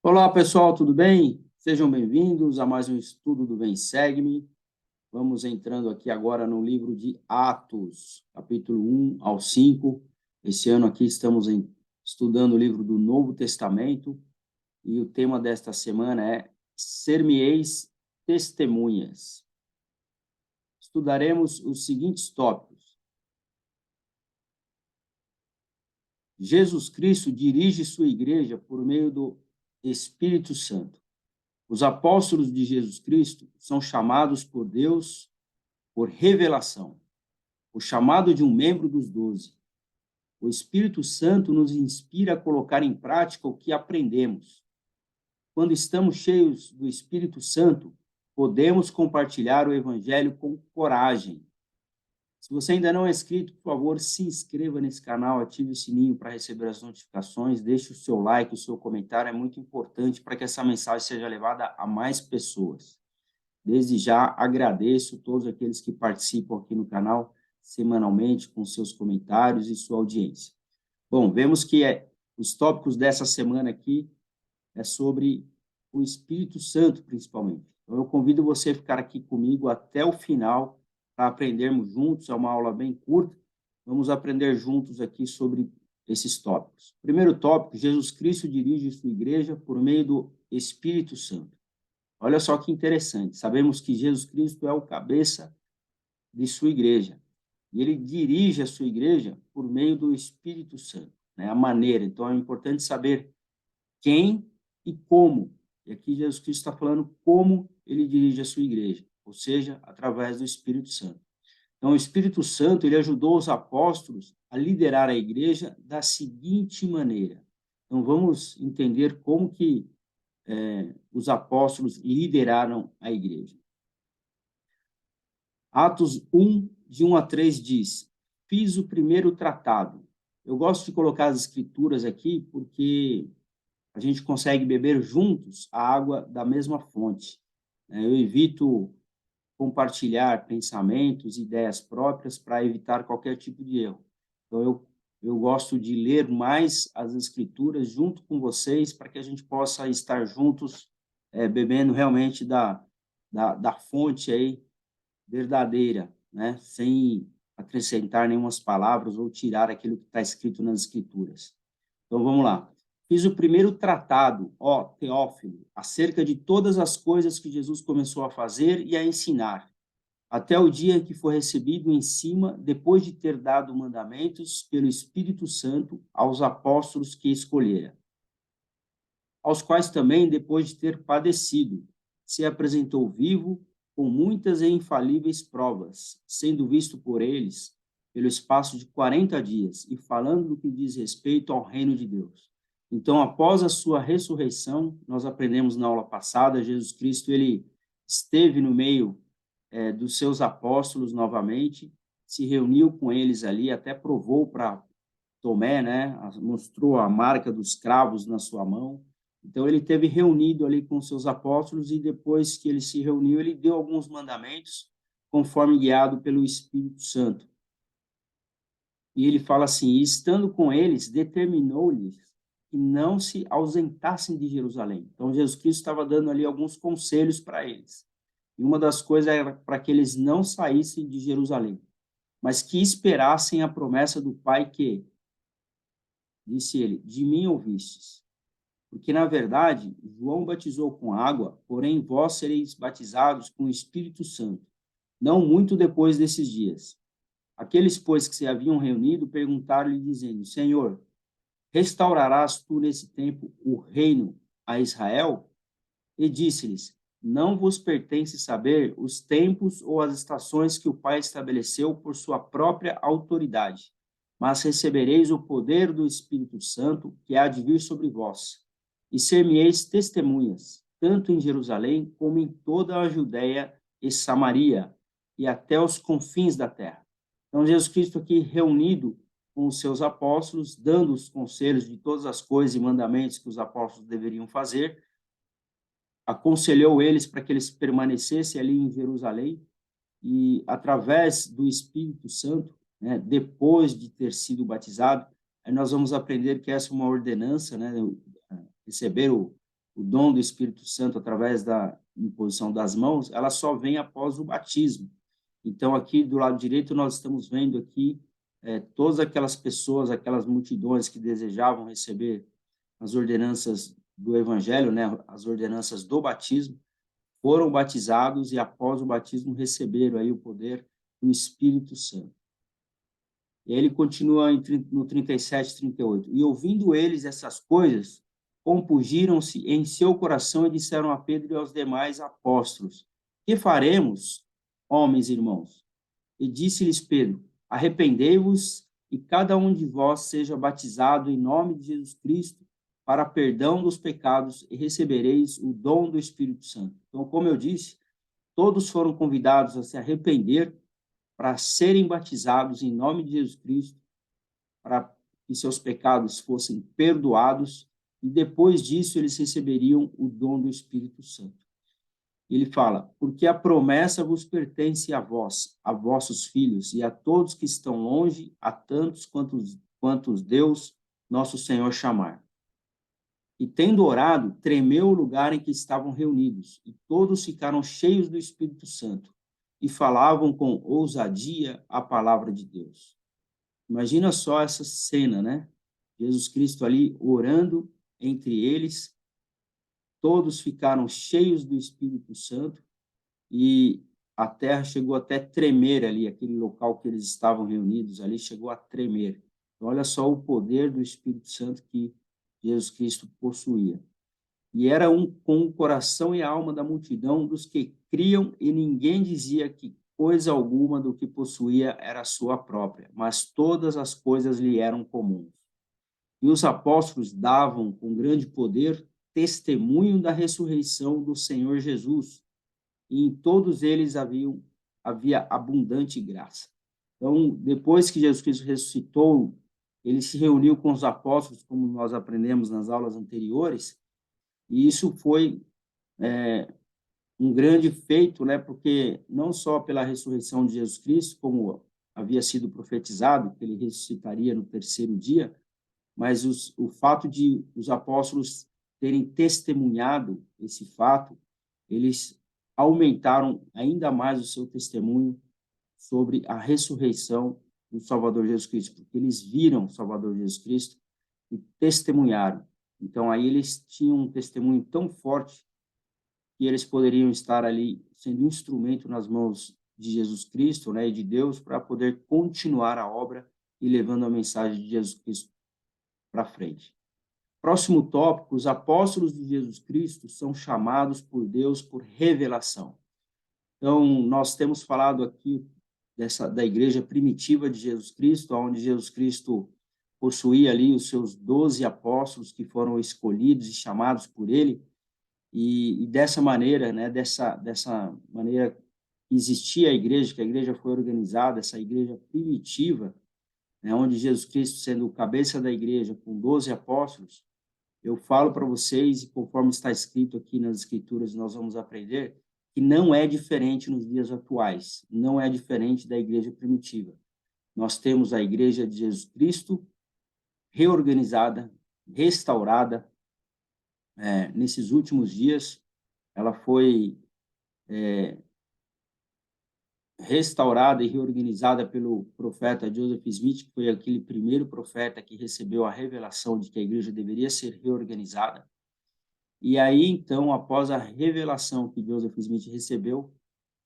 Olá, pessoal, tudo bem? Sejam bem-vindos a mais um estudo do Vem Segue-me. Vamos entrando aqui agora no livro de Atos, capítulo 1 ao 5. Esse ano aqui estamos estudando o livro do Novo Testamento e o tema desta semana é Ser-me-eis testemunhas. Estudaremos os seguintes tópicos. Jesus Cristo dirige sua igreja por meio do Espírito Santo. Os apóstolos de Jesus Cristo são chamados por Deus por revelação. O chamado de um membro dos 12. O Espírito Santo nos inspira a colocar em prática o que aprendemos. Quando estamos cheios do Espírito Santo, podemos compartilhar o Evangelho com coragem. Se você ainda não é inscrito, por favor, se inscreva nesse canal, ative o sininho para receber as notificações, deixe o seu like, o seu comentário, é muito importante para que essa mensagem seja levada a mais pessoas. Desde já, agradeço todos aqueles que participam aqui no canal semanalmente com seus comentários e sua audiência. Bom, vemos que os tópicos dessa semana aqui é sobre o Espírito Santo, principalmente. Então, eu convido você a ficar aqui comigo até o final para aprendermos juntos. É uma aula bem curta. Vamos aprender juntos aqui sobre esses tópicos. Primeiro tópico, Jesus Cristo dirige sua igreja por meio do Espírito Santo. Olha só que interessante. Sabemos que Jesus Cristo é o cabeça de sua igreja. E ele dirige a sua igreja por meio do Espírito Santo, né? A maneira. Então, é importante saber quem e como. E aqui Jesus Cristo está falando como ele dirige a sua igreja, ou seja, através do Espírito Santo. Então, o Espírito Santo, ele ajudou os apóstolos a liderar a igreja da seguinte maneira. Então, vamos entender como que os apóstolos lideraram a igreja. Atos 1, de 1 a 3 diz, fiz o primeiro tratado. Eu gosto de colocar as escrituras aqui porque a gente consegue beber juntos a água da mesma fonte. Eu evito compartilhar pensamentos, ideias próprias para evitar qualquer tipo de erro. Então, eu gosto de ler mais as escrituras junto com vocês para que a gente possa estar juntos, bebendo realmente da fonte aí verdadeira, né? Sem acrescentar nenhumas palavras ou tirar aquilo que está escrito nas escrituras. Então, vamos lá. Fiz o primeiro tratado, ó Teófilo, acerca de todas as coisas que Jesus começou a fazer e a ensinar, até o dia em que foi recebido em cima, depois de ter dado mandamentos pelo Espírito Santo aos apóstolos que escolhera, aos quais também, depois de ter padecido, se apresentou vivo com muitas e infalíveis provas, sendo visto por eles pelo espaço de 40 dias e falando do que diz respeito ao reino de Deus. Então, após a sua ressurreição, nós aprendemos na aula passada, Jesus Cristo, ele esteve no meio dos seus apóstolos novamente, se reuniu com eles ali, até provou para Tomé, né, mostrou a marca dos cravos na sua mão. Então, ele teve reunido ali com seus apóstolos e depois que ele se reuniu, ele deu alguns mandamentos conforme guiado pelo Espírito Santo. E ele fala assim, estando com eles, determinou-lhes que não se ausentassem de Jerusalém. Então, Jesus Cristo estava dando ali alguns conselhos para eles. E uma das coisas era para que eles não saíssem de Jerusalém, mas que esperassem a promessa do Pai que, disse ele, de mim ouvistes. Porque, na verdade, João batizou com água, porém vós sereis batizados com o Espírito Santo, não muito depois desses dias. Aqueles, pois, que se haviam reunido, perguntaram-lhe, dizendo, Senhor, restaurarás tu nesse tempo o reino a Israel? E disse-lhes, não vos pertence saber os tempos ou as estações que o Pai estabeleceu por sua própria autoridade, mas recebereis o poder do Espírito Santo que há de vir sobre vós, e ser-me-eis testemunhas, tanto em Jerusalém como em toda a Judéia e Samaria, e até os confins da terra. Então, Jesus Cristo aqui reunido com os seus apóstolos, dando os conselhos de todas as coisas e mandamentos que os apóstolos deveriam fazer, aconselhou eles para que eles permanecessem ali em Jerusalém e, através do Espírito Santo, né, depois de ter sido batizado, aí nós vamos aprender que essa é uma ordenança, né, receber o dom do Espírito Santo através da imposição das mãos, ela só vem após o batismo. Então, aqui do lado direito, nós estamos vendo aqui todas aquelas pessoas, aquelas multidões que desejavam receber as ordenanças do Evangelho, né, as ordenanças do batismo, foram batizados e, após o batismo, receberam aí o poder do Espírito Santo. E aí ele continua no 37, 38. E ouvindo eles essas coisas, compungiram-se em seu coração e disseram a Pedro e aos demais apóstolos: Que faremos, homens e irmãos? E disse-lhes Pedro: Arrependei-vos e cada um de vós seja batizado em nome de Jesus Cristo para perdão dos pecados e recebereis o dom do Espírito Santo. Então, como eu disse, todos foram convidados a se arrepender para serem batizados em nome de Jesus Cristo, para que seus pecados fossem perdoados, e depois disso eles receberiam o dom do Espírito Santo. Ele fala: porque a promessa vos pertence a vós, a vossos filhos, e a todos que estão longe, a tantos quantos Deus, nosso Senhor, chamar. E tendo orado, tremeu o lugar em que estavam reunidos, e todos ficaram cheios do Espírito Santo, e falavam com ousadia a palavra de Deus. Imagina só essa cena, né? Jesus Cristo ali orando entre eles, todos ficaram cheios do Espírito Santo, e a terra chegou até tremer ali, aquele local que eles estavam reunidos ali chegou a tremer. Então, olha só o poder do Espírito Santo que Jesus Cristo possuía. E era com o coração e a alma da multidão dos que criam, e ninguém dizia que coisa alguma do que possuía era sua própria, mas todas as coisas lhe eram comuns. E os apóstolos davam com grande poder testemunho da ressurreição do Senhor Jesus, e em todos eles havia abundante graça. Então, depois que Jesus Cristo ressuscitou, ele se reuniu com os apóstolos, como nós aprendemos nas aulas anteriores, e isso foi um grande feito, né? Porque não só pela ressurreição de Jesus Cristo, como havia sido profetizado, que ele ressuscitaria no terceiro dia, mas o fato de os apóstolos terem testemunhado esse fato, eles aumentaram ainda mais o seu testemunho sobre a ressurreição do Salvador Jesus Cristo, porque eles viram o Salvador Jesus Cristo e testemunharam. Então, aí eles tinham um testemunho tão forte que eles poderiam estar ali sendo instrumento nas mãos de Jesus Cristo, né, e de Deus, para poder continuar a obra e levando a mensagem de Jesus Cristo para frente. Próximo tópico: os apóstolos de Jesus Cristo são chamados por Deus por revelação. Então, nós temos falado aqui da igreja primitiva de Jesus Cristo, onde Jesus Cristo possuía ali os seus 12 apóstolos que foram escolhidos e chamados por ele, e dessa maneira, né, dessa maneira que existia a igreja, que a igreja foi organizada, essa igreja primitiva, né, onde Jesus Cristo, sendo o cabeça da igreja, com 12 apóstolos, eu falo para vocês, e conforme está escrito aqui nas Escrituras, nós vamos aprender, que não é diferente nos dias atuais, não é diferente da igreja primitiva. Nós temos a igreja de Jesus Cristo reorganizada, restaurada. Nesses últimos dias, ela foi restaurada e reorganizada pelo profeta Joseph Smith, que foi aquele primeiro profeta que recebeu a revelação de que a igreja deveria ser reorganizada. E aí, então, após a revelação que Joseph Smith recebeu,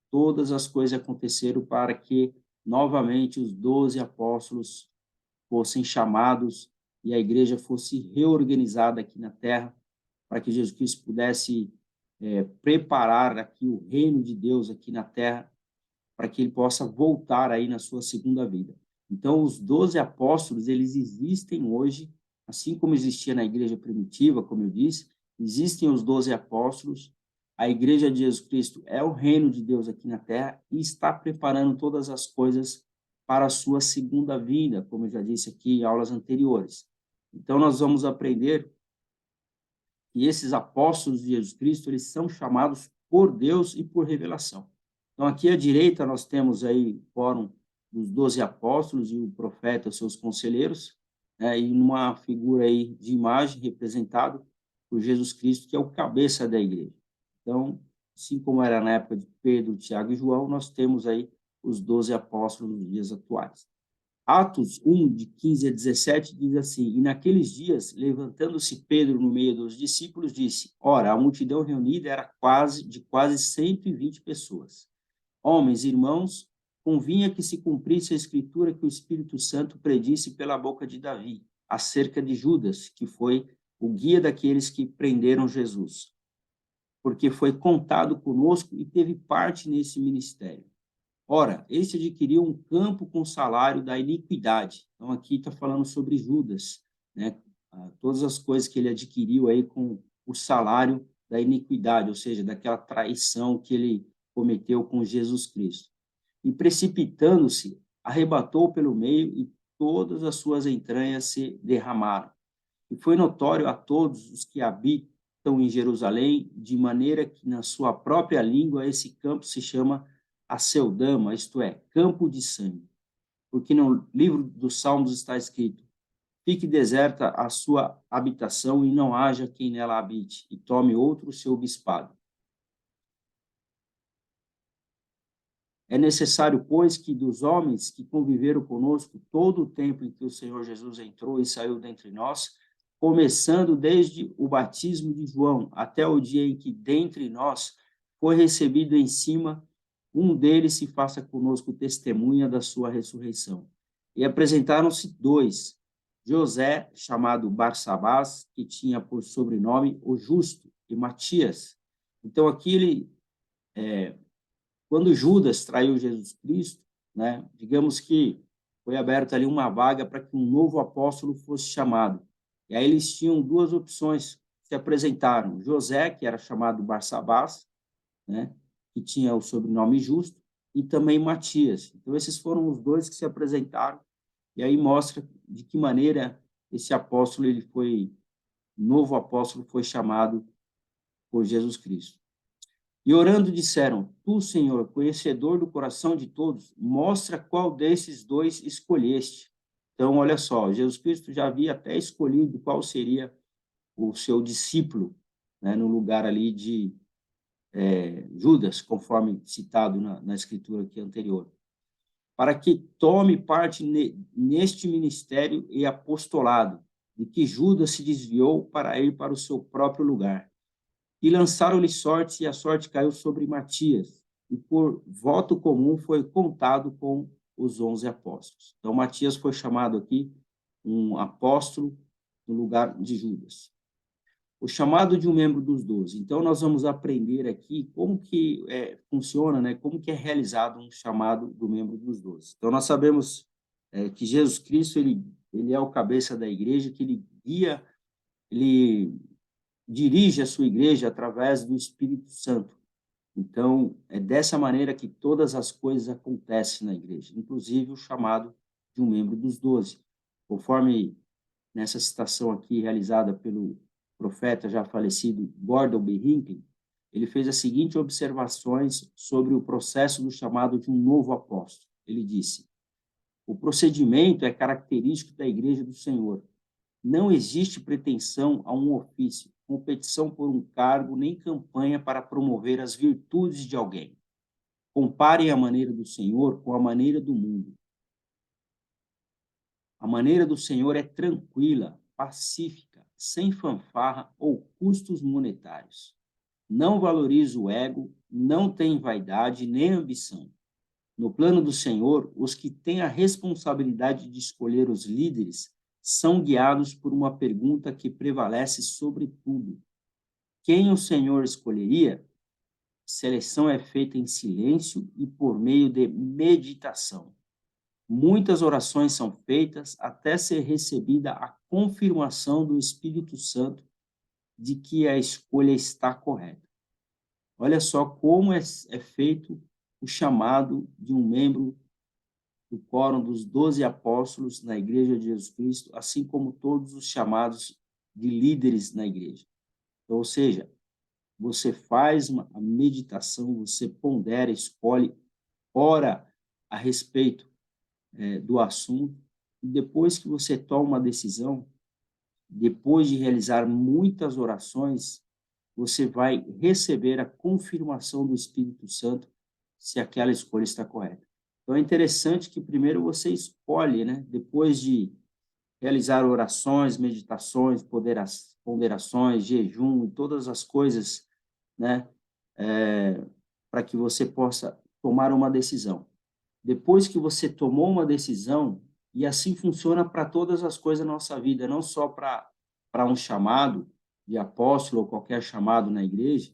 todas as coisas aconteceram para que, novamente, os 12 apóstolos fossem chamados e a igreja fosse reorganizada aqui na terra, para que Jesus Cristo pudesse preparar aqui o reino de Deus aqui na terra, para que ele possa voltar aí na sua segunda vida. Então, os 12 apóstolos, eles existem hoje, assim como existia na igreja primitiva, como eu disse, existem os 12 apóstolos, a igreja de Jesus Cristo é o reino de Deus aqui na terra e está preparando todas as coisas para a sua segunda vinda, como eu já disse aqui em aulas anteriores. Então, nós vamos aprender que esses apóstolos de Jesus Cristo, eles são chamados por Deus e por revelação. Então, aqui à direita, nós temos aí o quórum dos 12 apóstolos e o profeta, seus conselheiros, né, e numa figura aí de imagem representado por Jesus Cristo, que é o cabeça da igreja. Então, assim como era na época de Pedro, Tiago e João, nós temos aí os 12 apóstolos nos dias atuais. Atos 1, de 15 a 17, diz assim: E naqueles dias, levantando-se Pedro no meio dos discípulos, disse: Ora, a multidão reunida era quase 120 pessoas. Homens e irmãos, convinha que se cumprisse a escritura que o Espírito Santo predisse pela boca de Davi, acerca de Judas, que foi o guia daqueles que prenderam Jesus, porque foi contado conosco e teve parte nesse ministério. Ora, este adquiriu um campo com salário da iniquidade. Então, aqui está falando sobre Judas, né? Todas as coisas que ele adquiriu aí com o salário da iniquidade, ou seja, daquela traição que ele cometeu com Jesus Cristo. E precipitando-se, arrebatou pelo meio e todas as suas entranhas se derramaram. E foi notório a todos os que habitam em Jerusalém, de maneira que na sua própria língua esse campo se chama Aceldama, isto é, campo de sangue. Porque no livro dos Salmos está escrito: fique deserta a sua habitação e não haja quem nela habite, e tome outro seu bispado. É necessário, pois, que dos homens que conviveram conosco todo o tempo em que o Senhor Jesus entrou e saiu dentre nós, começando desde o batismo de João até o dia em que dentre nós foi recebido em cima, um deles se faça conosco testemunha da sua ressurreição. E apresentaram-se dois: José, chamado Barsabás, que tinha por sobrenome o Justo, e Matias. Então, aqui quando Judas traiu Jesus Cristo, né, digamos que foi aberta ali uma vaga para que um novo apóstolo fosse chamado. E aí eles tinham duas opções, se apresentaram: José, que era chamado Barsabás, né, que tinha o sobrenome Justo, e também Matias. Então esses foram os dois que se apresentaram, e aí mostra de que maneira esse apóstolo, novo apóstolo foi chamado por Jesus Cristo. E orando disseram: Tu, Senhor, conhecedor do coração de todos, mostra qual desses dois escolheste. Então, olha só, Jesus Cristo já havia até escolhido qual seria o seu discípulo, né, no lugar ali de Judas, conforme citado na escritura aqui anterior, para que tome parte neste ministério e apostolado, de que Judas se desviou para ir para o seu próprio lugar. E lançaram-lhe sorte, e a sorte caiu sobre Matias, e por voto comum foi contado com os 11 apóstolos. Então, Matias foi chamado aqui um apóstolo no lugar de Judas. O chamado de um membro dos 12. Então, nós vamos aprender aqui como que funciona, né? Como que é realizado um chamado do membro dos 12. Então, nós sabemos que Jesus Cristo, ele é o cabeça da igreja, que ele guia, ele dirige a sua igreja através do Espírito Santo. Então, é dessa maneira que todas as coisas acontecem na igreja, inclusive o chamado de um membro dos 12. Conforme nessa citação aqui realizada pelo profeta já falecido Gordon B. Hinckley, ele fez as seguintes observações sobre o processo do chamado de um novo apóstolo. Ele disse: o procedimento é característico da igreja do Senhor. Não existe pretensão a um ofício, competição por um cargo, nem campanha para promover as virtudes de alguém. Comparem a maneira do Senhor com a maneira do mundo. A maneira do Senhor é tranquila, pacífica, sem fanfarra ou custos monetários. Não valoriza o ego, não tem vaidade nem ambição. No plano do Senhor, os que têm a responsabilidade de escolher os líderes são guiados por uma pergunta que prevalece sobre tudo: quem o Senhor escolheria? Seleção é feita em silêncio e por meio de meditação. Muitas orações são feitas até ser recebida a confirmação do Espírito Santo de que a escolha está correta. Olha só como é feito o chamado de um membro do quórum dos 12 apóstolos na Igreja de Jesus Cristo, assim como todos os chamados de líderes na igreja. Então, ou seja, você faz a meditação, você pondera, escolhe, ora a respeito do assunto, e depois que você toma uma decisão, depois de realizar muitas orações, você vai receber a confirmação do Espírito Santo se aquela escolha está correta. Então, é interessante que primeiro você escolhe, né? Depois de realizar orações, meditações, ponderações, jejum, todas as coisas, né? Para que você possa tomar uma decisão. Depois que você tomou uma decisão, e assim funciona para todas as coisas na nossa vida, não só para um chamado de apóstolo ou qualquer chamado na igreja,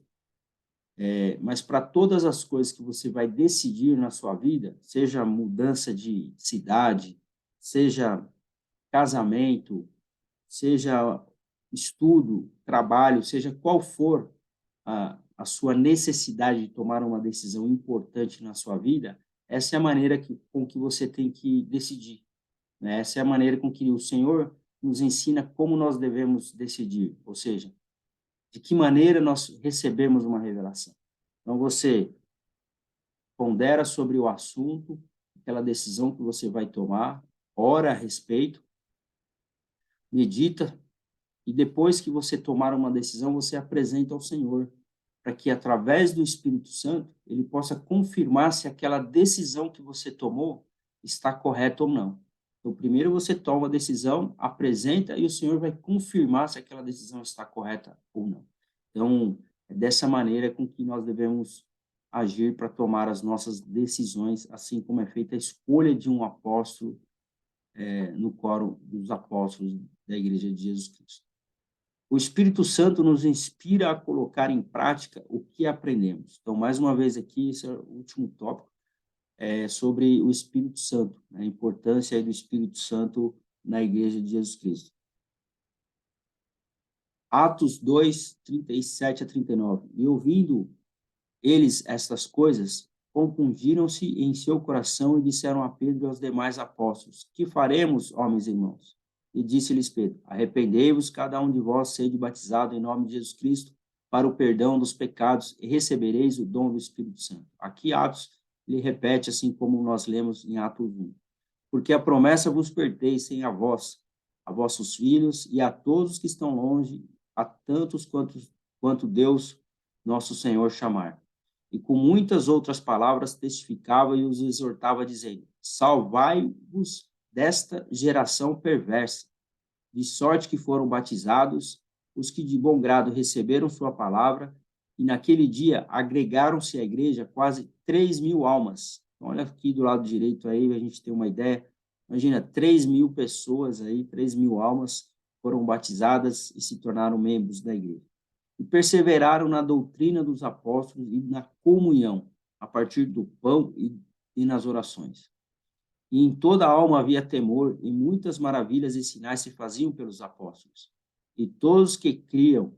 mas para todas as coisas que você vai decidir na sua vida, seja mudança de cidade, seja casamento, seja estudo, trabalho, seja qual for a sua necessidade de tomar uma decisão importante na sua vida, essa é a maneira com que você tem que decidir, né? Essa é a maneira com que o Senhor nos ensina como nós devemos decidir, ou seja, de que maneira nós recebemos uma revelação. Então, você pondera sobre o assunto, aquela decisão que você vai tomar, ora a respeito, medita, e depois que você tomar uma decisão, você apresenta ao Senhor, para que, através do Espírito Santo, ele possa confirmar se aquela decisão que você tomou está correta ou não. Então, primeiro você toma a decisão, apresenta, e o Senhor vai confirmar se aquela decisão está correta ou não. Então, é dessa maneira com que nós devemos agir para tomar as nossas decisões, assim como é feita a escolha de um apóstolo no quórum dos apóstolos da Igreja de Jesus Cristo. O Espírito Santo nos inspira a colocar em prática o que aprendemos. Então, mais uma vez aqui, esse é o último tópico, sobre o Espírito Santo, a importância do Espírito Santo na Igreja de Jesus Cristo. Atos 2, 37 a 39. E ouvindo eles estas coisas, compungiram-se em seu coração e disseram a Pedro e aos demais apóstolos: Que faremos, homens e irmãos? E disse-lhes Pedro: Arrependei-vos, cada um de vós sede batizado em nome de Jesus Cristo para o perdão dos pecados e recebereis o dom do Espírito Santo. Aqui Atos, ele repete assim como nós lemos em Atos 1. Porque a promessa vos pertence a vós, a vossos filhos e a todos que estão longe, a tantos quanto Deus, nosso Senhor, chamar. E com muitas outras palavras testificava e os exortava, dizendo: Salvai-vos desta geração perversa, de sorte que foram batizados os que de bom grado receberam sua palavra, e naquele dia agregaram-se à igreja quase 3.000 almas. Então, olha aqui do lado direito aí, a gente tem uma ideia. Imagina, 3.000 pessoas aí, 3.000 almas foram batizadas e se tornaram membros da igreja. E perseveraram na doutrina dos apóstolos e na comunhão, a partir do pão e nas orações. E em toda a alma havia temor, e muitas maravilhas e sinais se faziam pelos apóstolos. E todos que criam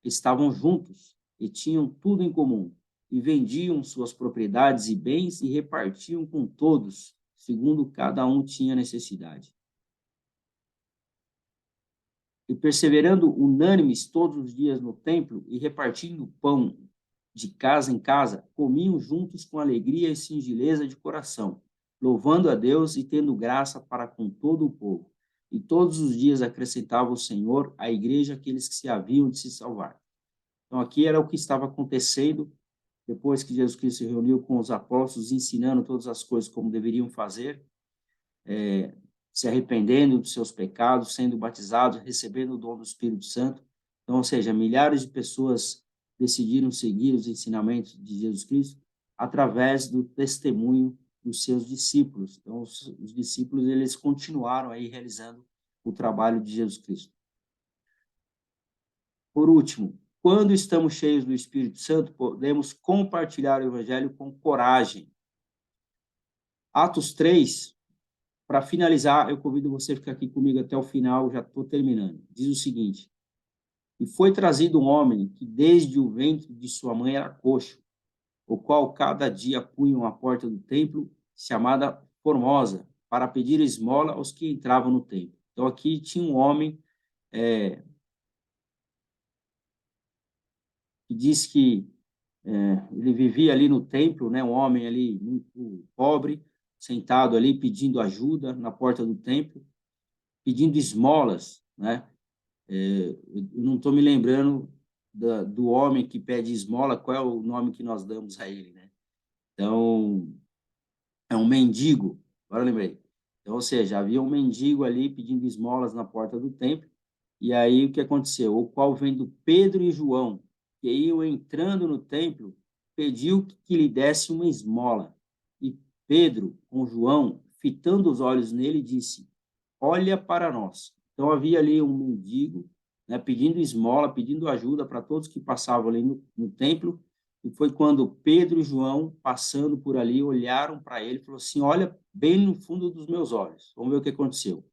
estavam juntos e tinham tudo em comum, e vendiam suas propriedades e bens e repartiam com todos, segundo cada um tinha necessidade. E perseverando unânimes todos os dias no templo e repartindo pão de casa em casa, comiam juntos com alegria e singeleza de coração, louvando a Deus e tendo graça para com todo o povo. E todos os dias acrescentava o Senhor à igreja aqueles que se haviam de se salvar. Então, aqui era o que estava acontecendo depois que Jesus Cristo se reuniu com os apóstolos, ensinando todas as coisas como deveriam fazer, se arrependendo dos seus pecados, sendo batizados, recebendo o dom do Espírito Santo. Então, ou seja, milhares de pessoas decidiram seguir os ensinamentos de Jesus Cristo através do testemunho dos seus discípulos. Então, os discípulos, eles continuaram aí realizando o trabalho de Jesus Cristo. Por último, quando estamos cheios do Espírito Santo, podemos compartilhar o Evangelho com coragem. Atos 3, para finalizar, eu convido você a ficar aqui comigo até o final, já estou terminando. Diz o seguinte: E foi trazido um homem que desde o ventre de sua mãe era coxo, o qual cada dia punham à porta do templo, chamada Formosa, para pedir esmola aos que entravam no templo. Então, aqui tinha um homem que diz que ele vivia ali no templo, né, um homem ali muito pobre, sentado ali pedindo ajuda na porta do templo, pedindo esmolas, né? Eu não estou me lembrando do homem que pede esmola, qual é o nome que nós damos a ele, né? Então, é um mendigo, agora eu lembrei. Então, ou seja, havia um mendigo ali pedindo esmolas na porta do templo, e aí o que aconteceu? O qual, vendo Pedro e João, que iam entrando no templo, pediu que lhe desse uma esmola. E Pedro, com João, fitando os olhos nele, disse: olha para nós. Então havia ali um mendigo, né, pedindo esmola, pedindo ajuda para todos que passavam ali no templo, e foi quando Pedro e João, passando por ali, olharam para ele e falou assim: olha bem no fundo dos meus olhos, vamos ver o que aconteceu.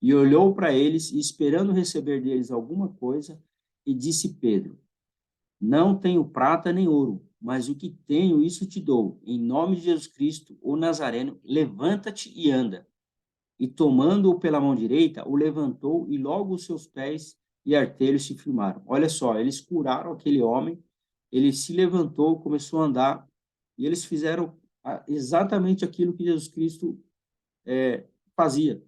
E olhou para eles, e esperando receber deles alguma coisa, e disse Pedro: não tenho prata nem ouro, mas o que tenho, isso te dou. Em nome de Jesus Cristo, o Nazareno, levanta-te e anda. E tomando-o pela mão direita, o levantou, e logo os seus pés e artelhos se firmaram. Olha só, eles curaram aquele homem, ele se levantou, começou a andar, e eles fizeram exatamente aquilo que Jesus Cristo fazia.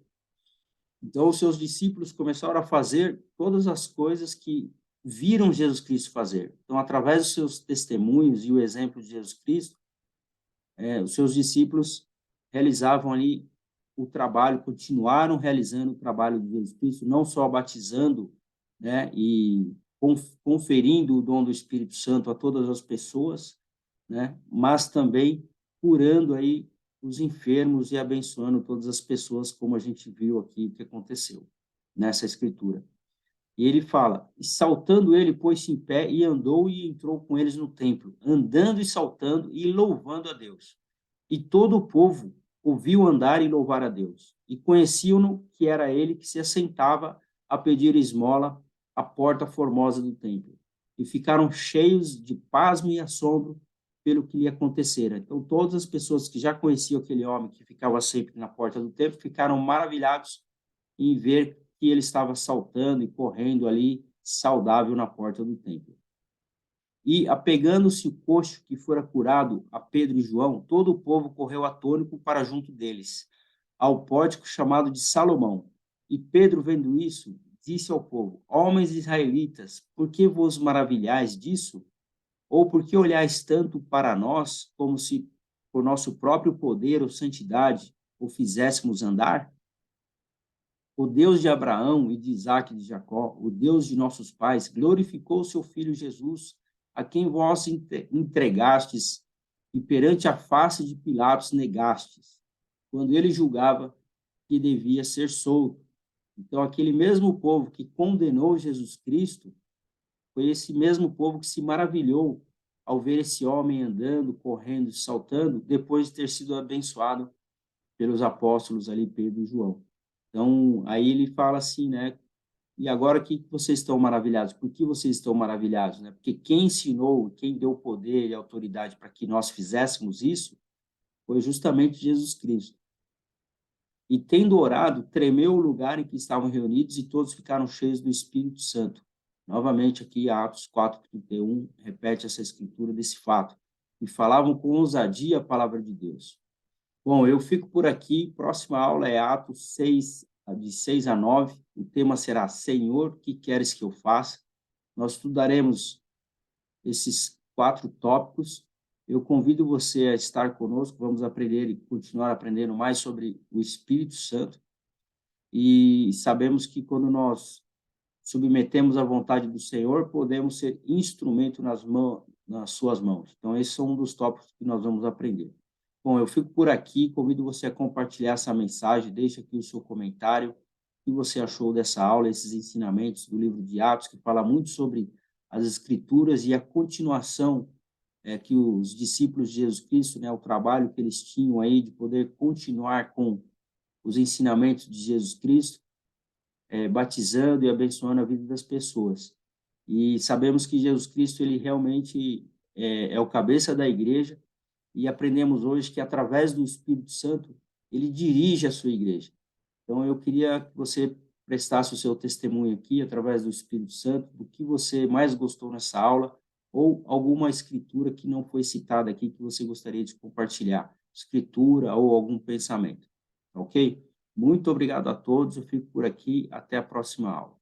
Então, os seus discípulos começaram a fazer todas as coisas que viram Jesus Cristo fazer. Então, através dos seus testemunhos e o exemplo de Jesus Cristo, os seus discípulos realizavam ali o trabalho, continuaram realizando o trabalho de Jesus Cristo, não só batizando, né, e conferindo o dom do Espírito Santo a todas as pessoas, né, mas também curando aí os enfermos e abençoando todas as pessoas, como a gente viu aqui que aconteceu nessa escritura. E ele fala: e saltando ele, pôs-se em pé e andou e entrou com eles no templo, andando e saltando e louvando a Deus. E todo o povo ouviu andar e louvar a Deus. E conheciam-no que era ele que se assentava a pedir esmola à porta formosa do templo. E ficaram cheios de pasmo e assombro pelo que lhe acontecera. Então, todas as pessoas que já conheciam aquele homem que ficava sempre na porta do templo ficaram maravilhados em ver que ele estava saltando e correndo ali, saudável na porta do templo. E, apegando-se o coxo que fora curado a Pedro e João, todo o povo correu atônito para junto deles, ao pórtico chamado de Salomão. E Pedro, vendo isso, disse ao povo: homens israelitas, por que vos maravilhais disso? Ou por que olhais tanto para nós, como se por nosso próprio poder ou santidade o fizéssemos andar? O Deus de Abraão e de Isaque e de Jacó, o Deus de nossos pais, glorificou o seu filho Jesus, a quem vós entregastes e perante a face de Pilatos negastes, quando ele julgava que devia ser solto. Então, aquele mesmo povo que condenou Jesus Cristo, foi esse mesmo povo que se maravilhou ao ver esse homem andando, correndo, saltando, depois de ter sido abençoado pelos apóstolos ali, Pedro e João. Então, aí ele fala assim, né? E agora o que vocês estão maravilhados? Por que vocês estão maravilhados, né? Porque quem ensinou, quem deu poder e autoridade para que nós fizéssemos isso, foi justamente Jesus Cristo. E tendo orado, tremeu o lugar em que estavam reunidos e todos ficaram cheios do Espírito Santo. Novamente aqui, Atos 4:31, repete essa escritura desse fato. E falavam com ousadia a palavra de Deus. Bom, eu fico por aqui. Próxima aula é Atos 6, de 6 a 9. O tema será Senhor, que queres que eu faça? Nós estudaremos esses 4 tópicos. Eu convido você a estar conosco. Vamos aprender e continuar aprendendo mais sobre o Espírito Santo. E sabemos que quando nós submetemos à vontade do Senhor, podemos ser instrumento nas suas mãos. Então, esse é um dos tópicos que nós vamos aprender. Bom, eu fico por aqui, convido você a compartilhar essa mensagem, deixa aqui o seu comentário, o que você achou dessa aula, esses ensinamentos do livro de Atos, que fala muito sobre as Escrituras e a continuação que os discípulos de Jesus Cristo, né, o trabalho que eles tinham aí de poder continuar com os ensinamentos de Jesus Cristo, batizando e abençoando a vida das pessoas. E sabemos que Jesus Cristo, ele realmente é o cabeça da igreja, e aprendemos hoje que, através do Espírito Santo, ele dirige a sua igreja. Então, eu queria que você prestasse o seu testemunho aqui, através do Espírito Santo, do que você mais gostou nessa aula, ou alguma escritura que não foi citada aqui, que você gostaria de compartilhar, escritura ou algum pensamento, ok? Muito obrigado a todos, eu fico por aqui, até a próxima aula.